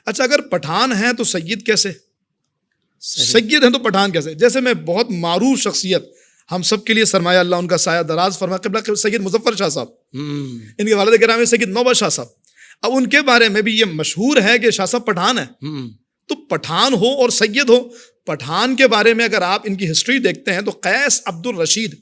اچھا اگر پٹھان ہیں تو سید کیسے؟ سید ہیں تو پٹھان کیسے؟ جیسے میں بہت معروف شخصیت، ہم سب کے لیے سرمایہ اللہ ان کا سایہ دراز فرمائے، قبلہ سید مظفر شاہ صاحب، ان کے والد گرامی سید نوبت شاہ صاحب. اب ان کے بارے میں بھی یہ مشہور ہے کہ شاہ صاحب پٹھان ہیں. تو پٹھان ہو اور سید ہو، پٹھان کے بارے میں اگر آپ ان کی ہسٹری دیکھتے ہیں تو قیس عبد الرشید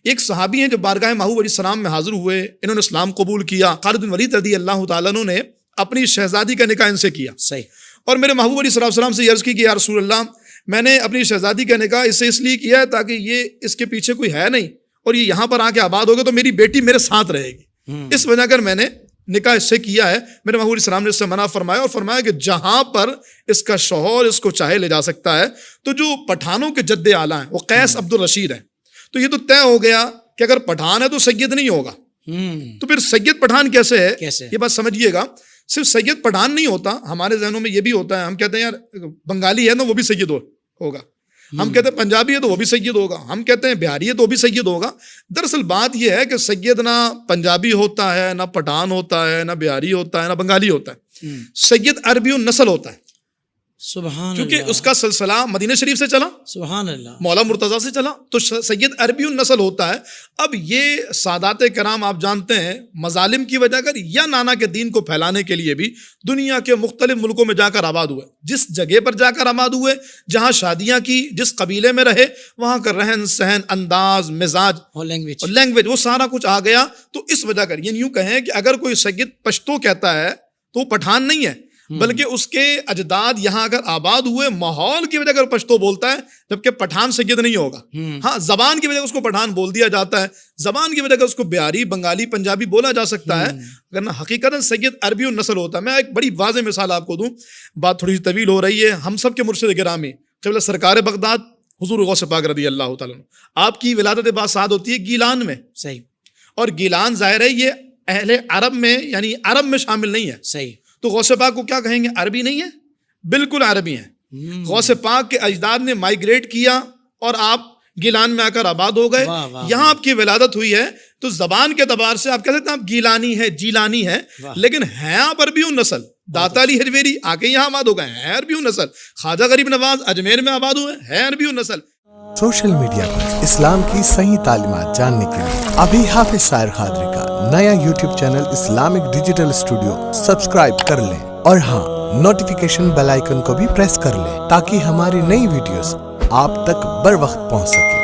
ایک صحابی ہیں جو بارگاہ محبوب علیہ السلام میں حاضر ہوئے، انہوں نے اسلام قبول کیا. خالد بن ولید رضی اللہ تعالیٰ عنہ نے اپنی شہزادی کا نکاح ان سے کیا. صحیح. اور میرے محبوب علیہ السلام سے یہ عرض کی کہ یا رسول اللہ، میں نے اپنی شہزادی کا نکاح اس لیے کیا ہے تاکہ یہ اس کے پیچھے کوئی ہے نہیں اور یہ یہاں پر آ کے آباد ہوگا تو میری بیٹی میرے ساتھ رہے گی، اس وجہ کر میں نے نکاح اس سے کیا ہے. میرے محبوب علیہ السلام نے اس سے منع فرمایا اور فرمایا کہ جہاں پر اس کا شوہر اس کو چاہے لے جا سکتا ہے. تو جو پٹھانوں کے جد اعلیٰ ہیں وہ قیس عبد الرشید ہیں. تو یہ تو طے ہو گیا کہ اگر پٹھان ہے تو سید نہیں ہوگا. تو پھر سید پٹھان کیسے ہے؟ یہ بات سمجھیے گا. صرف سید پٹھان نہیں ہوتا، ہمارے ذہنوں میں یہ بھی ہوتا ہے، ہم کہتے ہیں یار بنگالی ہے نا وہ بھی سید ہوگا، ہم کہتے ہیں پنجابی ہے تو وہ بھی سید ہوگا، ہم کہتے ہیں بہاری ہے تو وہ بھی سید ہوگا. دراصل بات یہ ہے کہ سید نہ پنجابی ہوتا ہے، نہ پٹھان ہوتا ہے، نہ بہاری ہوتا ہے، نہ بنگالی ہوتا ہے. سید عربی النسل ہوتا ہے. سبحان کیونکہ اللہ. اس کا سلسلہ مدینہ شریف سے چلا، سبحان اللہ، مولا مرتضیٰ سے چلا، تو سید عربی النسل ہوتا ہے. اب یہ سادات کرام آپ جانتے ہیں مظالم کی وجہ کر یا نانا کے دین کو پھیلانے کے لیے بھی دنیا کے مختلف ملکوں میں جا کر آباد ہوئے. جس جگہ پر جا کر آباد ہوئے، جہاں شادیاں کی، جس قبیلے میں رہے، وہاں کا رہن سہن، انداز، مزاج اور لینگویج وہ سارا کچھ آ گیا. تو اس وجہ کر یہ یوں کہیں کہ اگر کوئی سید پشتو کہتا ہے تو وہ پٹھان نہیں ہے، بلکہ اس کے اجداد یہاں اگر آباد ہوئے، ماحول کی وجہ اگر پشتو بولتا ہے، جبکہ پٹھان سید نہیں ہوگا. ہاں زبان کی وجہ اس کو پٹھان بول دیا جاتا ہے، زبان کی وجہ اس کو بہاری، بنگالی، پنجابی بولا جا سکتا ہے، اگر حقیقت سید عربی النسل ہوتا ہے. میں ایک بڑی واضح مثال آپ کو دوں، بات تھوڑی سی طویل ہو رہی ہے. ہم سب کے مرشد گرامی قبلہ سرکار بغداد حضور غوث پاک رضی اللہ تعالیٰ عنہ، آپ کی ولادت باسعاد ہوتی ہے گیلان میں. صحیح. اور گیلان ظاہر ہے یہ اہل عرب میں یعنی عرب میں شامل نہیں ہے. صحیح. تو غوث پاک کو کیا کہیں گے؟ عربی نہیں ہے؟ بالکل عربی ہیں. غوث پاک کے اجداد نے مائیگریٹ کیا اور آپ گیلان میں آ کر آباد ہو گئے. یہاں آپ کی ولادت ہوئی ہے تو زبان کے اعتبار سے آپ کہہ سکتے ہیں آپ گیلانی ہے، جیلانی ہے، لیکن ہیں آپ عربی النسل. داتا علی حجویری آ کے یہاں آباد ہو گئے ہیں عربی النسل. خواجہ غریب نواز اجمیر میں آباد ہوئے ہیں عربی النسل. سوشل میڈیا پر اسلام کی صحیح تعلیمات جاننے کے لیے ابھی حافظ سائر قادری کا نیا YouTube channel Islamic digital studio subscribe کر لیں، اور ہاں نوٹیفیکیشن بیل آئیکن کو بھی پریس کر لیں تاکہ ہماری نئی ویڈیوز آپ تک بر وقت پہنچ سکے.